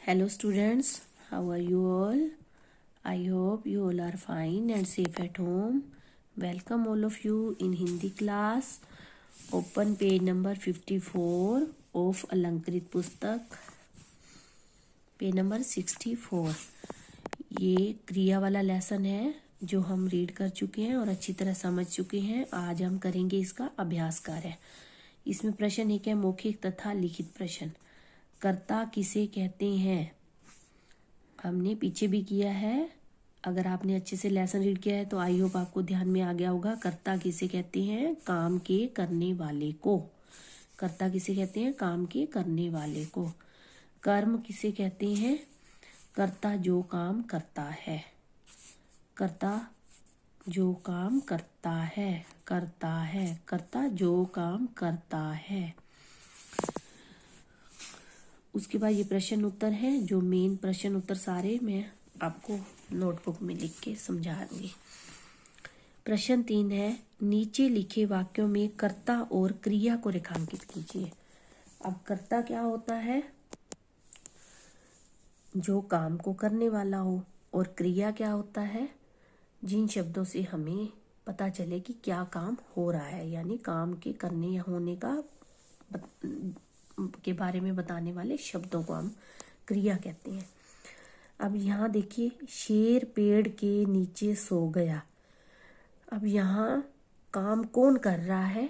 Hello students, how are you all? I hope you all are fine and safe at home. Welcome all of you in Hindi class. Open page number 54 of अलंकृत पुस्तक, page number 64। ये क्रिया वाला lesson है जो हम read कर चुके हैं और अच्छी तरह समझ चुके हैं। आज हम करेंगे इसका अभ्यास कार्य। इसमें प्रश्न एक है मौखिक तथा लिखित प्रश्न। कर्ता किसे कहते हैं? हमने पीछे भी किया है। अगर आपने अच्छे से लेसन रीड किया है तो आई होप आपको ध्यान में आ गया होगा। कर्ता किसे कहते हैं? काम के करने वाले को। कर्ता किसे कहते हैं? काम के करने वाले को। कर्म किसे कहते हैं? कर्ता जो काम करता है। कर्ता जो काम करता है। करता है। कर्ता जो काम करता है। उसके बाद ये प्रश्न उत्तर है। जो मेन प्रश्न उत्तर सारे मैं आपको नोटबुक में लिख के समझा दूंगी। प्रश्न 3 है, नीचे लिखे वाक्यों में कर्ता और क्रिया को रेखांकित कीजिए। अब कर्ता क्या होता है? जो काम को करने वाला हो। और क्रिया क्या होता है? जिन शब्दों से हमें पता चले कि क्या काम हो रहा है, यानी काम के करने या होने के बारे में बताने वाले शब्दों को हम क्रिया कहते हैं। अब यहाँ देखिए, शेर पेड़ के नीचे सो गया। अब यहाँ काम कौन कर रहा है?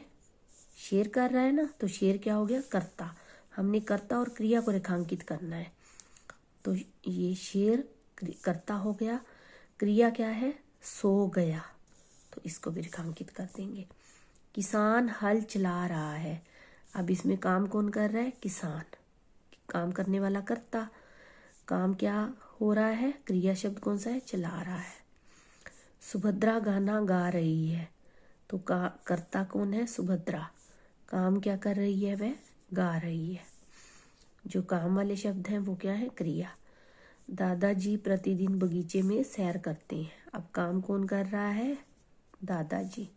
शेर कर रहा है ना, तो शेर क्या हो गया? कर्ता। हमने कर्ता और क्रिया को रेखांकित करना है, तो ये शेर कर्ता हो गया। क्रिया क्या है? सो गया, तो इसको भी रेखांकित कर देंगे। किसान हल चला रहा है। अब इसमें काम कौन कर रहा है? किसान। काम करने वाला कर्ता। काम क्या हो रहा है? क्रिया शब्द कौन सा है? चला रहा है। सुभद्रा गाना गा रही है, तो कर्ता कौन है? सुभद्रा। काम क्या कर रही है? वह गा रही है। जो काम वाले शब्द हैं वो क्या है? क्रिया। दादाजी प्रतिदिन बगीचे में सैर करते हैं। अब काम कौन कर रहा है? दादाजी।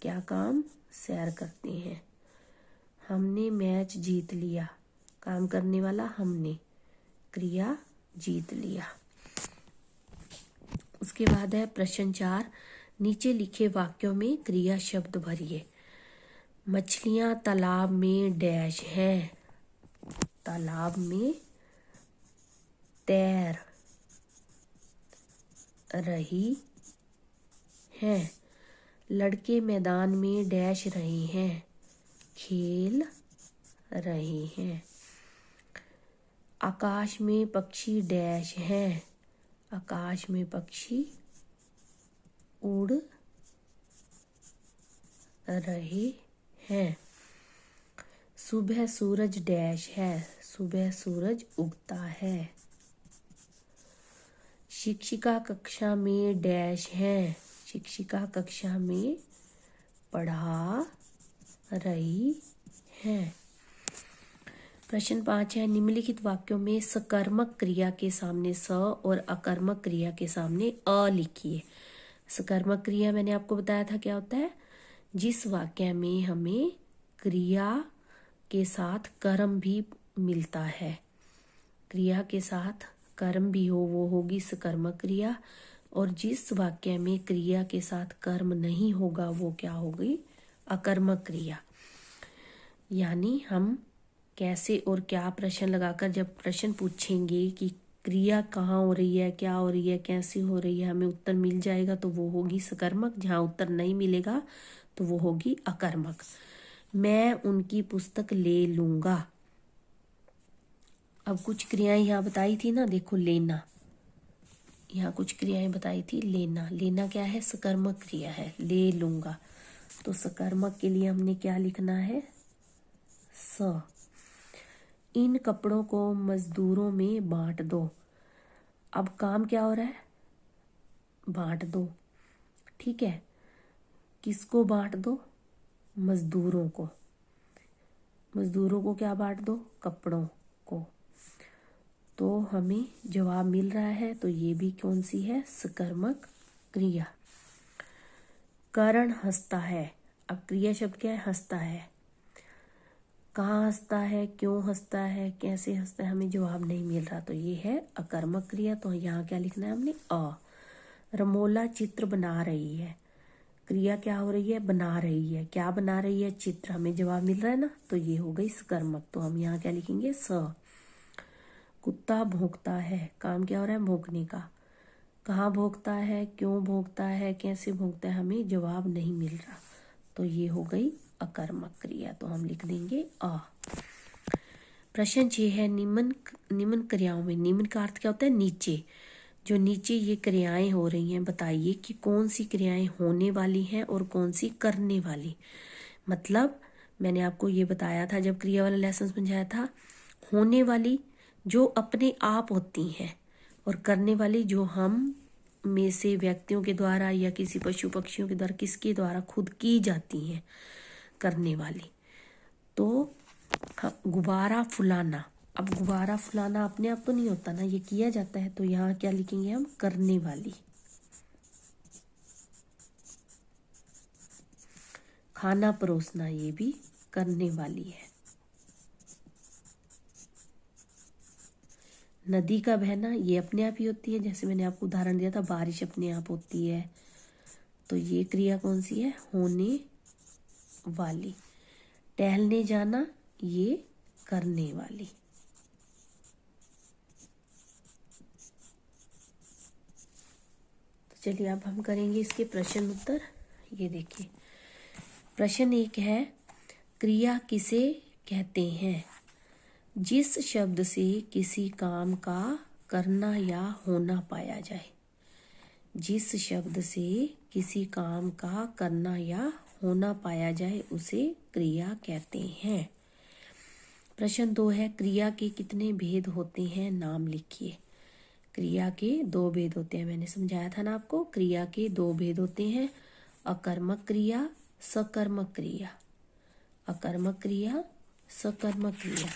क्या काम? सैर करते हैं। हमने मैच जीत लिया। काम करने वाला हमने। क्रिया जीत लिया। उसके बाद है प्रश्न 4, नीचे लिखे वाक्यों में क्रिया शब्द भरिए। मछलियां तालाब में डैश हैं। तालाब में तैर रही हैं। लड़के मैदान में डैश रहे हैं। खेल रहे हैं। आकाश में पक्षी डैश हैं। आकाश में पक्षी उड़ रहे हैं। सुबह सूरज डैश है। सुबह सूरज उगता है। शिक्षिका कक्षा में डैश है। शिक्षिका कक्षा में पढ़ा रही है। प्रश्न 5 है, निम्नलिखित वाक्यों में सकर्मक क्रिया के सामने स और अकर्मक क्रिया के सामने अ लिखिए। सकर्मक क्रिया मैंने आपको बताया था क्या होता है। जिस वाक्य में हमें क्रिया के साथ कर्म भी मिलता है, क्रिया के साथ कर्म भी हो, वो होगी सकर्मक क्रिया। और जिस वाक्य में क्रिया के साथ कर्म नहीं होगा वो क्या होगी? अकर्मक क्रिया। यानी हम कैसे और क्या प्रश्न लगाकर जब प्रश्न पूछेंगे कि क्रिया कहाँ हो रही है, क्या हो रही है, कैसे हो रही है, हमें उत्तर मिल जाएगा तो वो होगी सकर्मक। जहाँ उत्तर नहीं मिलेगा तो वो होगी अकर्मक। मैं उनकी पुस्तक ले लूंगा। अब कुछ क्रियाएं यहाँ बताई थी ना, देखो लेना। यहाँ कुछ क्रियाएं बताई थी। लेना, लेना क्या है? सकर्मक क्रिया है। ले लूंगा, तो सकर्मक के लिए हमने क्या लिखना है? स। इन कपड़ों को मजदूरों में बांट दो। अब काम क्या हो रहा है? बांट दो। ठीक है, किसको बांट दो? मजदूरों को। मजदूरों को क्या बांट दो? कपड़ों को। तो हमें जवाब मिल रहा है, तो ये भी कौन सी है? सकर्मक क्रिया। करण हंसता है। अब क्रिया शब्द क्या है? हंसता है। कहाँ हंसता है, क्यों हंसता है, कैसे हंसता है, हमें जवाब नहीं मिल रहा, तो ये है अकर्मक क्रिया। तो यहाँ क्या लिखना है हमने, अ। रमोला चित्र बना रही है, क्रिया क्या हो रही है, बना रही है, क्या बना रही है, चित्र, हमें जवाब मिल रहा है ना, तो ये हो गई सकर्मक। तो हम यहाँ क्या लिखेंगे, स। कुत्ता भौंकता है, काम क्या हो रहा है, भौंकने का, कहाँ भौंकता है, क्यों भौंकता है, कैसे भौंकता है, हमें जवाब नहीं मिल रहा, तो ये हो गई अकर्मक क्रिया। तो हम लिख देंगे अ। प्रश्न 6 है, निम्न क्रियाओं में, निम्न का अर्थ क्या होता है, नीचे, जो नीचे ये क्रियाएं हो रही हैं, बताइए कि कौन सी क्रियाएं होने वाली हैं और कौन सी करने वाली। मतलब मैंने आपको ये बताया था जब क्रिया वाला लेसन समझाया था, होने वाली जो अपने आप होती हैं और करने वाली जो हम में से व्यक्तियों के द्वारा या किसी पशु पक्षियों के द्वारा, किसके द्वारा, खुद की जाती हैं करने वाली। तो गुब्बारा फुलाना, अब गुब्बारा फुलाना अपने आप तो नहीं होता ना, ये किया जाता है, तो यहाँ क्या लिखेंगे हम, करने वाली। खाना परोसना, ये भी करने वाली है। नदी का बहना, ये अपने आप ही होती है, जैसे मैंने आपको उदाहरण दिया था, बारिश अपने आप होती है, तो ये क्रिया कौन सी है, होने वाली। टहलने जाना, ये करने वाली। तो चलिए अब हम करेंगे इसके प्रश्न उत्तर। ये देखिए, प्रश्न 1 है, क्रिया किसे कहते हैं, जिस शब्द से किसी काम का करना या होना पाया जाए। जिस शब्द से किसी काम का करना या होना पाया जाए उसे क्रिया कहते हैं। प्रश्न 2 है, क्रिया के कितने भेद होते हैं, नाम लिखिए। क्रिया के 2 भेद होते हैं, मैंने समझाया था ना आपको, क्रिया के 2 भेद होते हैं, अकर्मक क्रिया, सकर्मक क्रिया। अकर्मक क्रिया, सकर्मक क्रिया।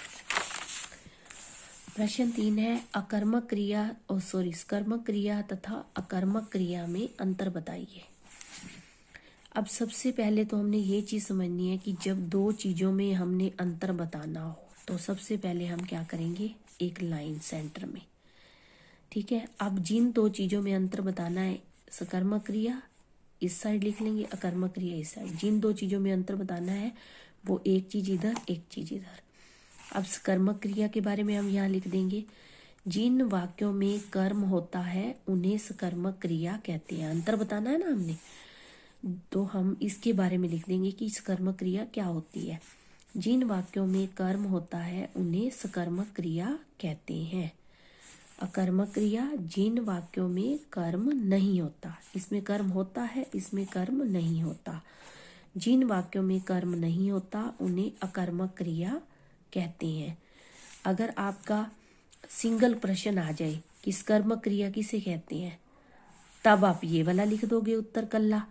प्रश्न 3 है, अकर्मक क्रिया सकर्मक क्रिया तथा अकर्मक क्रिया में अंतर बताइए। अब सबसे पहले तो हमने ये चीज समझनी है कि जब 2 चीजों में हमने अंतर बताना हो तो सबसे पहले हम क्या करेंगे, एक लाइन सेंटर में, ठीक है। अब जिन 2 चीजों में अंतर बताना है, सकर्मक क्रिया इस साइड लिख लेंगे, अकर्मक क्रिया इस साइड। जिन 2 चीजों में अंतर बताना है वो एक चीज इधर, एक चीज इधर। अब सकर्मक क्रिया के बारे में हम यहाँ लिख देंगे, जिन वाक्यों में कर्म होता है उन्हें सकर्मक क्रिया कहते हैं। अंतर बताना है ना हमने, तो हम इसके बारे में लिख देंगे कि सकर्मक क्रिया क्या होती है। जिन वाक्यों में कर्म होता है उन्हें सकर्मक क्रिया कहते हैं। अकर्मक क्रिया, जिन वाक्यों में कर्म नहीं होता, इसमें कर्म होता है, इसमें कर्म नहीं होता। जिन वाक्यों में कर्म नहीं होता उन्हें अकर्मक क्रिया कहते हैं। अगर आपका सिंगल प्रश्न आ जाए कि सकर्मक क्रिया किसे कहते हैं, तब आप ये वाला लिख दोगे उत्तर कल्ला,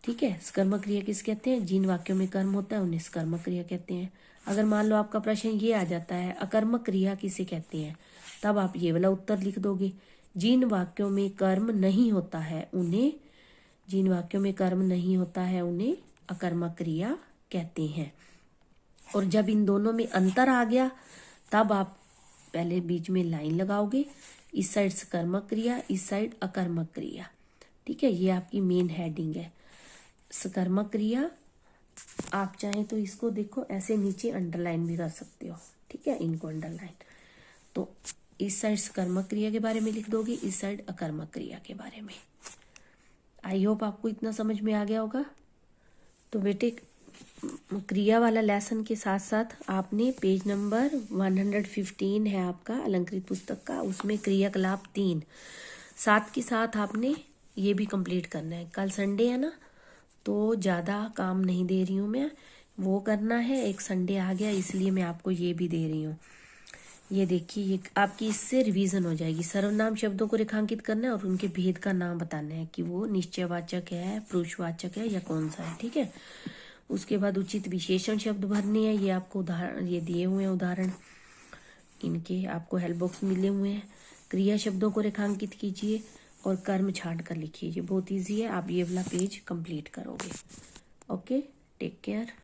ठीक है। सकर्मक क्रिया किसे कहते हैं, जिन वाक्यों में कर्म होता है उन्हें सकर्मक क्रिया कहते हैं। अगर मान लो आपका प्रश्न ये आ जाता है, अकर्मक क्रिया किसे कहते हैं, तब आप ये वाला उत्तर लिख दोगे, जिन वाक्यों में कर्म नहीं होता है उन्हें, जिन वाक्यों में कर्म नहीं होता है उन्हें अकर्मक क्रिया कहते हैं। और जब इन दोनों में अंतर आ गया तब आप पहले बीच में लाइन लगाओगे, इस साइड सकर्मक क्रिया, इस साइड अकर्मक क्रिया, ठीक है। ये आपकी मेन हेडिंग है। सकर्मक क्रिया, आप चाहें तो इसको देखो ऐसे नीचे अंडरलाइन भी कर सकते हो, ठीक है, इनको अंडरलाइन। तो इस साइड सकर्मक क्रिया के बारे में लिख दोगे, इस साइड अकर्मक क्रिया के बारे में। आई होप आपको इतना समझ में आ गया होगा। तो बेटे क्रिया वाला लेसन के साथ साथ आपने पेज नंबर 115 है आपका अलंकृत पुस्तक का, उसमें क्रियाकलाप 3 साथ के साथ आपने ये भी कंप्लीट करना है। कल संडे है ना, तो ज़्यादा काम नहीं दे रही हूँ मैं, वो करना है। एक संडे आ गया इसलिए मैं आपको ये भी दे रही हूँ। ये देखिए, ये आपकी इससे रिवीजन हो जाएगी। सर्वनाम शब्दों को रेखांकित करना है और उनके भेद का नाम बताना है कि वो निश्चयवाचक है, पुरुषवाचक है या कौन सा है, ठीक है। उसके बाद उचित विशेषण शब्द भरने हैं, ये आपको उदाहरण ये दिए हुए हैं, उदाहरण इनके आपको हेल्प बॉक्स मिले हुए हैं। क्रिया शब्दों को रेखांकित कीजिए और कर्म छांट कर लिखिए, ये बहुत ईजी है। आप ये वाला पेज कंप्लीट करोगे। Okay, take care.